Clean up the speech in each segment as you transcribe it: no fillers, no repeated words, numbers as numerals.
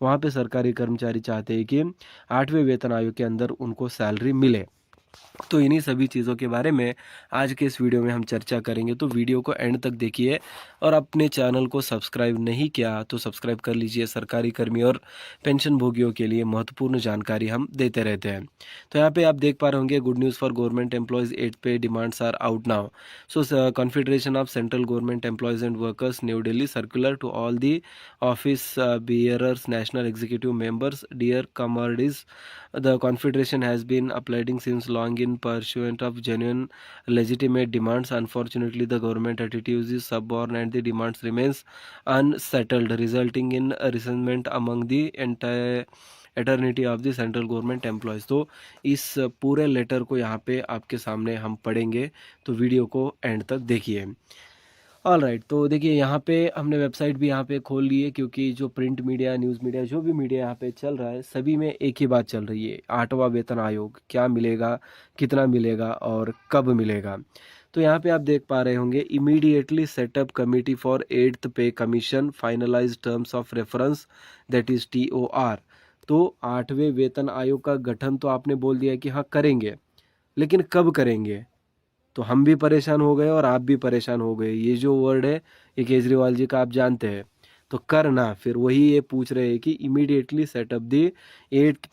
वहाँ पे सरकारी कर्मचारी चाहते हैं कि 8वें वेतन आयोग के अंदर उनको सैलरी मिले। तो इन्हीं सभी चीज़ों के बारे में आज के इस वीडियो में हम चर्चा करेंगे, तो वीडियो को एंड तक देखिए। और अपने चैनल को सब्सक्राइब नहीं किया तो सब्सक्राइब कर लीजिए। सरकारी कर्मी और पेंशन भोगियों के लिए महत्वपूर्ण जानकारी हम देते रहते हैं। तो यहाँ पे आप देख पा रहे होंगे, good news for government employees, 8th pay demands are out now. So confederation of central government employees and workers, New Delhi, circular to all the office bearers, national executive members, dear comrades, the confederation has been applauding since long in pursuit of genuine legitimate demands. Unfortunately, the government attitude is stubborn and the demands remains unsettled, resulting in resentment among the entire eternity of the central government employees. तो इस पूरे letter को यहाँ पे आपके सामने हम पढ़ेंगे, तो वीडियो को एंड तक देखिए। ऑल राइट, तो देखिए यहाँ पे हमने वेबसाइट भी यहाँ पे खोल ली है, क्योंकि जो प्रिंट मीडिया, न्यूज़ मीडिया, जो भी मीडिया यहाँ पे चल रहा है, सभी में एक ही बात चल रही है, 8वां वेतन आयोग क्या मिलेगा, कितना मिलेगा और कब मिलेगा। तो यहाँ पे आप देख पा रहे होंगे, immediately set up committee for 8th pay commission, finalise terms of reference, that is TOR। तो 8वें वेतन आयोग का गठन तो आपने बोल दिया कि हाँ करेंगे, लेकिन कब करेंगे? तो हम भी परेशान हो गए और आप भी परेशान हो गए। ये जो वर्ड है, ये केजरीवाल जी का आप जानते हैं। तो करना फिर वही ये पूछ रहे हैं कि immediately setup the 8th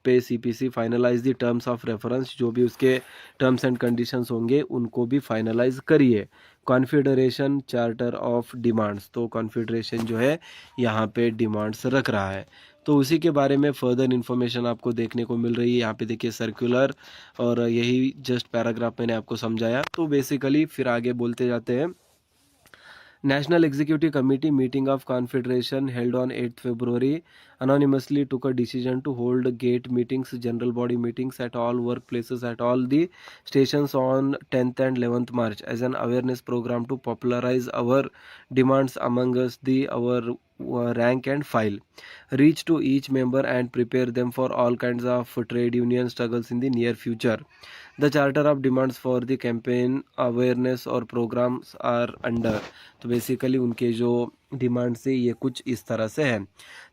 pay CPC, finalise the terms of reference, जो भी उसके टर्म्स एंड कंडीशंस होंगे उनको भी फाइनलाइज करिए। कॉन्फेडरेशन चार्टर ऑफ डिमांड्स, तो कॉन्फेडरेशन जो है यहाँ पे डिमांड्स रख रहा है। तो उसी के बारे में फर्दर इन्फॉर्मेशन आपको देखने को मिल रही है। यहाँ पे देखिए सर्कुलर, और यही जस्ट पैराग्राफ मैंने आपको समझाया। तो बेसिकली फिर आगे बोलते जाते हैं। National Executive Committee meeting of Confederation held on 8th February anonymously took a decision to hold gate meetings, general body meetings at all workplaces at all the stations on 10th and 11th March as an awareness program to popularize our demands among us, our rank and file, reach to each member and prepare them for all kinds of trade union struggles in the near future. The charter of demands for the campaign awareness और programs are under। तो basically उनके जो demands है ये कुछ इस तरह से है।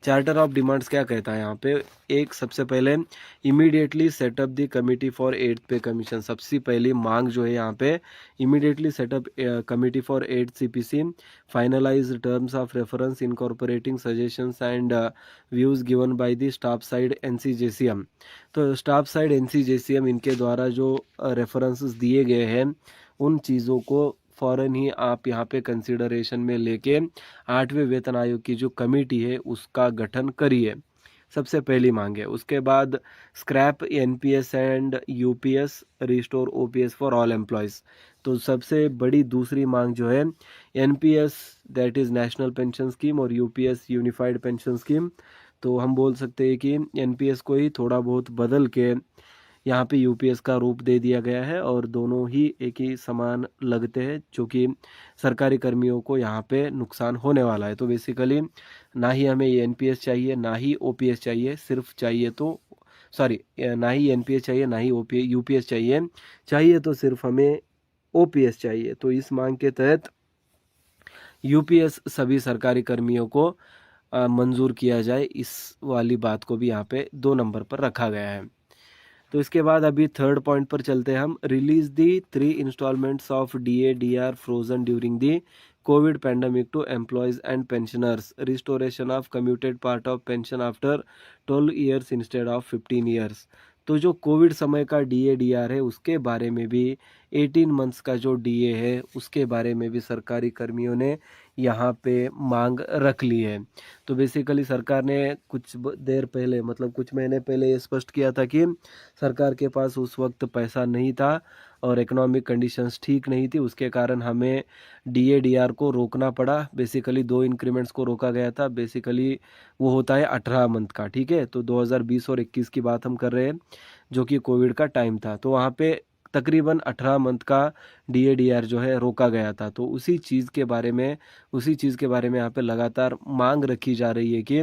चार्टर ऑफ डिमांड्स क्या कहता है यहाँ पे, एक सबसे पहले immediately setup the committee for 8th pay commission. सबसे पहली मांग जो है यहाँ पे, immediately set up committee for 8th CPC, finalise terms of reference incorporating suggestions and views given by the staff side NCJCM। तो स्टाफ साइड NCJCM इनके द्वारा जो रेफरेंसेस दिए गए हैं, उन चीज़ों को फ़ौरन ही आप यहाँ पे कंसिडरेशन में लेके 8वें वेतन आयोग की जो कमेटी है उसका गठन करिए। सबसे पहली मांग है। उसके बाद scrap NPS and UPS, restore OPS for all employees. तो सबसे बड़ी दूसरी मांग जो है, NPS that is national pension scheme, और UPS यूनिफाइड पेंशन स्कीम। तो हम बोल सकते हैं कि NPS को ही थोड़ा बहुत बदल के यहाँ पे UPS का रूप दे दिया गया है, और दोनों ही एक ही समान लगते हैं, जो कि सरकारी कर्मियों को यहाँ पे नुकसान होने वाला है। तो बेसिकली ना ही हमें ये NPS चाहिए, ना ही OPS चाहिए, सिर्फ चाहिए तो ना ही NPS चाहिए, ना ही UPS चाहिए तो सिर्फ हमें OPS चाहिए। तो इस मांग के तहत UPS सभी सरकारी कर्मियों को मंजूर किया जाए, इस वाली बात को भी यहाँ पे 2 नंबर पर रखा गया है। तो इसके बाद अभी थर्ड पॉइंट पर चलते हैं हम। Release the 3 instalments of DA/DR frozen during the COVID pandemic to employees and pensioners, restoration of commuted part of pension after 12 years instead of 15 years. तो जो कोविड समय का DA/DR है उसके बारे में भी, 18 मंथ्स का जो DA है उसके बारे में भी सरकारी कर्मियों ने यहाँ पे मांग रख ली है। तो बेसिकली सरकार ने कुछ देर पहले, मतलब कुछ महीने पहले ये स्पष्ट किया था कि सरकार के पास उस वक्त पैसा नहीं था और इकोनॉमिक कंडीशंस ठीक नहीं थी, उसके कारण हमें DA/DR को रोकना पड़ा। बेसिकली 2 इंक्रीमेंट्स को रोका गया था। बेसिकली वो होता है 18 मंथ का, ठीक है। तो 2020 और 21 की बात हम कर रहे हैं, जो कि कोविड का टाइम था। तो वहाँ पे तकरीबन 18 मंथ का DADR जो है रोका गया था। तो उसी चीज़ के बारे में यहाँ पे लगातार मांग रखी जा रही है कि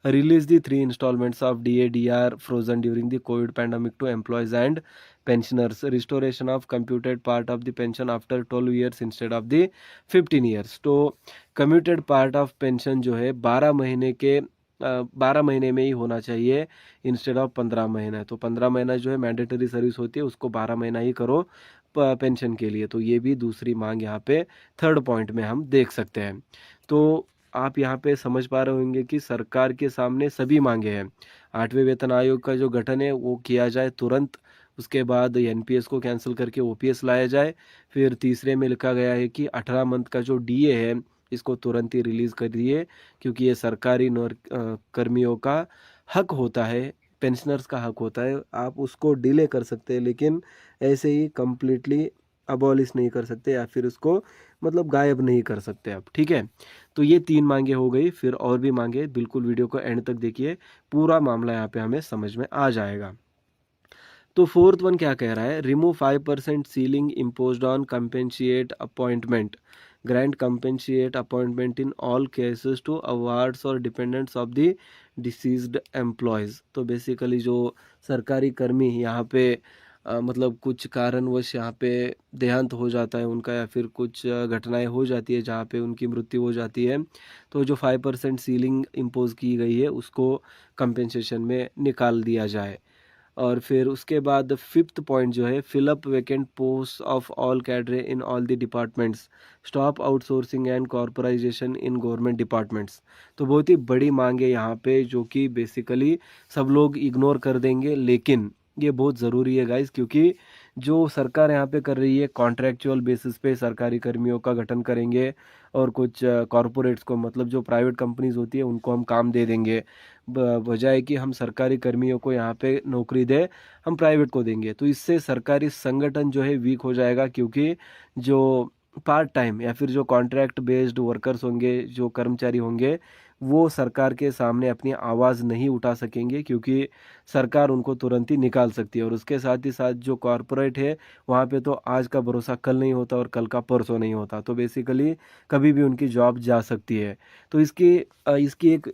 release the 3 instalments of DADR frozen during the COVID pandemic to employees and pensioners, restoration of computed part of the pension after 12 years instead of the 15 years. तो कम्यूटेड पार्ट ऑफ पेंशन जो है 12 महीने में ही होना चाहिए instead of 15 महीना। तो 15 महीना जो है मैंडेटरी सर्विस होती है, उसको 12 महीना ही करो पेंशन के लिए। तो ये भी दूसरी मांग यहाँ पे थर्ड पॉइंट में हम देख सकते हैं। तो आप यहाँ पे समझ पा रहे होंगे कि सरकार के सामने सभी मांगे हैं। 8वें वेतन आयोग का जो गठन है वो किया जाए तुरंत, उसके बाद NPS को कैंसिल करके OPS लाया जाए। फिर तीसरे में लिखा गया है कि 18 मंथ का जो DA है इसको तुरंत ही रिलीज़ कर दिए, क्योंकि ये सरकारी कर्मियों का हक होता है, पेंशनर्स का हक होता है। आप उसको डिले कर सकते हैं, लेकिन ऐसे ही कंप्लीटली अबॉलिश नहीं कर सकते या फिर उसको मतलब गायब नहीं कर सकते आप, ठीक है। तो ये 3 मांगे हो गई, फिर और भी मांगे, बिल्कुल वीडियो को एंड तक देखिए, पूरा मामला यहाँ पे हमें समझ में आ जाएगा। तो फोर्थ वन क्या कह रहा है, remove 5% ceiling imposed on compassionate appointment, grant compassionate appointment in all cases to awards और dependents of the deceased employees. तो बेसिकली जो सरकारी कर्मी यहाँ पे मतलब कुछ कारणवश यहाँ पे देहांत हो जाता है उनका, या फिर कुछ घटनाएं हो जाती है जहाँ पे उनकी मृत्यु हो जाती है, तो जो 5% सीलिंग इम्पोज की गई है उसको कंपेंसेशन में निकाल दिया जाए। और फिर उसके बाद फिफ्थ पॉइंट जो है, fill up vacant post of all cadre in all the departments, stop outsourcing and corporatisation in government departments. तो बहुत ही बड़ी मांग है यहाँ पे, जो कि बेसिकली सब लोग इग्नोर कर देंगे, लेकिन ये बहुत ज़रूरी है गाइस, क्योंकि जो सरकार यहाँ पे कर रही है कॉन्ट्रैक्चुअल बेसिस पे सरकारी कर्मियों का गठन करेंगे, और कुछ कॉरपोरेट्स को, मतलब जो प्राइवेट कंपनीज होती है उनको हम काम दे देंगे, बजाय कि हम सरकारी कर्मियों को यहाँ पे नौकरी दे, हम प्राइवेट को देंगे। तो इससे सरकारी संगठन जो है वीक हो जाएगा, क्योंकि जो पार्ट टाइम या फिर जो कॉन्ट्रैक्ट बेस्ड वर्कर्स होंगे, जो कर्मचारी होंगे, वो सरकार के सामने अपनी आवाज़ नहीं उठा सकेंगे, क्योंकि सरकार उनको तुरंत ही निकाल सकती है। और उसके साथ ही साथ जो कॉरपोरेट है वहाँ पे तो आज का भरोसा कल नहीं होता और कल का परसों नहीं होता, तो बेसिकली कभी भी उनकी जॉब जा सकती है। तो इसकी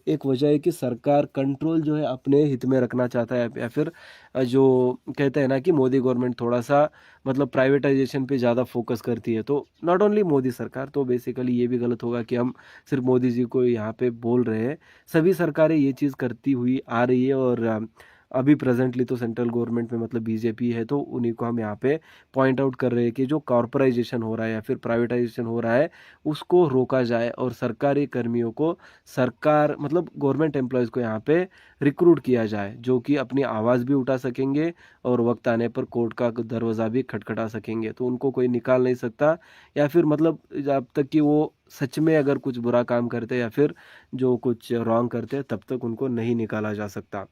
एक वजह है कि सरकार कंट्रोल जो है अपने हित में रखना चाहता है, या फिर जो कहते हैं ना कि मोदी गवर्नमेंट थोड़ा सा मतलब प्राइवेटाइजेशन पे ज़्यादा फोकस करती है। तो नॉट ओनली मोदी सरकार, तो बेसिकली ये भी गलत होगा कि हम सिर्फ मोदी जी को यहाँ पे बोल रहे हैं, सभी सरकारें ये चीज़ करती हुई आ रही है। और अभी प्रेजेंटली तो सेंट्रल गवर्नमेंट में मतलब BJP है, तो उन्हीं को हम यहाँ पे पॉइंट आउट कर रहे हैं कि जो कॉर्पोराइजेशन हो रहा है या फिर प्राइवेटाइजेशन हो रहा है उसको रोका जाए, और सरकारी कर्मियों को, सरकार मतलब गवर्नमेंट एम्प्लॉयज़ को यहाँ पे रिक्रूट किया जाए, जो कि अपनी आवाज़ भी उठा सकेंगे और वक्त आने पर कोर्ट का दरवाज़ा भी खटखटा सकेंगे। तो उनको कोई निकाल नहीं सकता, या फिर मतलब जब तक कि वो सच में अगर कुछ बुरा काम करते या फिर जो कुछ रॉन्ग करते, तब तक उनको नहीं निकाला जा सकता।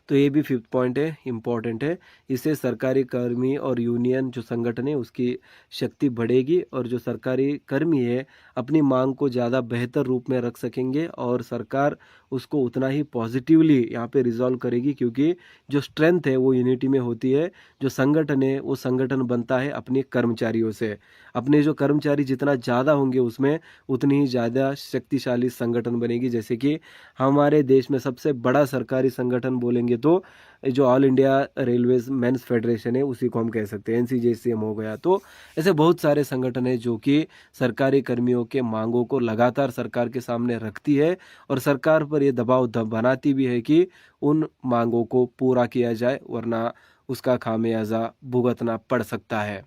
तो ये भी फिफ्थ पॉइंट है, इम्पॉर्टेंट है। इससे सरकारी कर्मी और यूनियन जो संगठन है उसकी शक्ति बढ़ेगी, और जो सरकारी कर्मी है अपनी मांग को ज़्यादा बेहतर रूप में रख सकेंगे, और सरकार उसको उतना ही पॉजिटिवली यहाँ पे रिजॉल्व करेगी, क्योंकि जो स्ट्रेंथ है वो यूनिटी में होती है। जो संगठन है वो संगठन बनता है अपने कर्मचारियों से। अपने जो कर्मचारी जितना ज़्यादा होंगे उसमें उतनी ही ज़्यादा शक्तिशाली संगठन बनेगी। जैसे कि हमारे देश में सबसे बड़ा सरकारी संगठन बोलेंगे तो जो All India Railways men's federation है उसी को हम कह सकते हैं, NCJCM हो गया। तो ऐसे बहुत सारे संगठन है जो कि सरकारी कर्मियों के मांगों को लगातार सरकार के सामने रखती है, और सरकार पर ये दबाव बनाती भी है कि उन मांगों को पूरा किया जाए, वरना उसका खामियाजा भुगतना पड़ सकता है।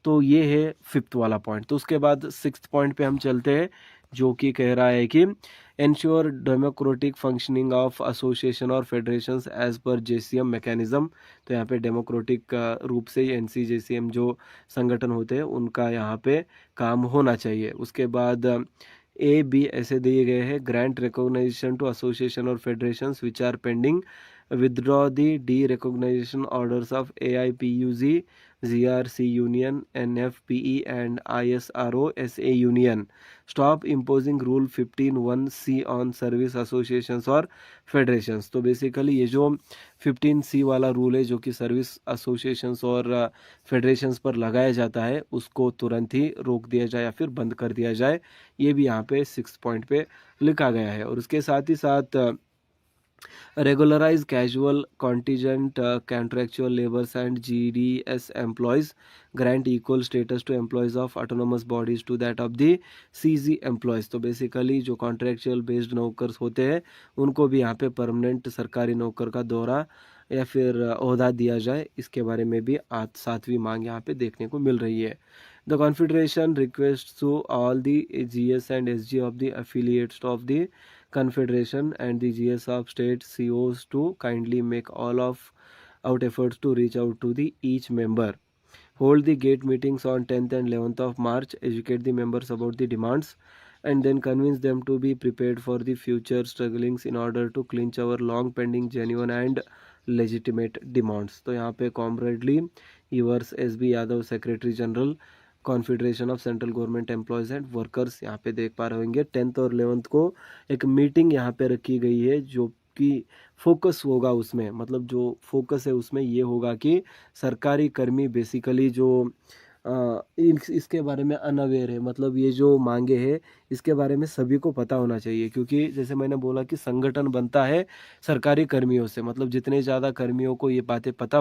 तो ये है फिफ्थ वाला पॉइंट। तो उसके बाद सिक्स्थ पॉइंट पे हम चलते हैं, जो कि कह रहा है कि ensure democratic functioning of association और federations as per JCM mechanism. तो यहाँ पे डेमोक्रेटिक रूप से NCJCM जो संगठन होते हैं उनका यहाँ पे काम होना चाहिए। उसके बाद A, B ऐसे दिए गए हैं, ग्रांट रिकॉग्नाइजेशन टू एसोसिएशन और federations which are pending withdraw the derecognition orders of AIPUG, GRC Union, NFPE and ISRO SA Union. Stop imposing Rule 15(1)(c) on service associations और फेडरेशंस। तो basically ये जो 15(c) वाला rule है जो कि service associations और फेडरेशंस पर लगाया जाता है उसको तुरंत ही रोक दिया जाए या फिर बंद कर दिया जाए, ये भी यहाँ पे 6 पॉइंट पे लिखा गया है। और उसके साथ ही साथ regularize casual contingent contractual laborers and GDS employees, grant equal status to employees of autonomous bodies to that of the CZ employees। तो बेसिकली जो कॉन्ट्रेक्चुअल बेस्ड नौकर होते हैं उनको भी यहाँ पे परमानेंट सरकारी नौकर का दौरा या फिर ओहदा दिया जाए, इसके बारे में भी आज 7वीं मांग यहाँ पे देखने को मिल रही है। The Confederation requests to all the GS and SG of the affiliates of the Confederation and the GS of state COs to kindly make all of out efforts to reach out to the each member. Hold the gate meetings on 10th and 11th of March, educate the members about the demands and then convince them to be prepared for the future strugglings in order to clinch our long pending genuine and legitimate demands। तो यहाँ पे comradely yours SB Yadav secretary general confederation of central government employees and workers यहाँ पे देख पा रहे होंगे 10th और 11th को एक मीटिंग यहाँ पे रखी गई है जो कि फोकस होगा उसमें, मतलब जो फोकस है उसमें ये होगा कि सरकारी कर्मी बेसिकली जो इसके बारे में अनअवेयर है, मतलब ये जो मांगे हैं इसके बारे में सभी को पता होना चाहिए, क्योंकि जैसे मैंने बोला कि संगठन बनता है सरकारी कर्मियों से, मतलब जितने ज़्यादा कर्मियों को ये बातें पता हो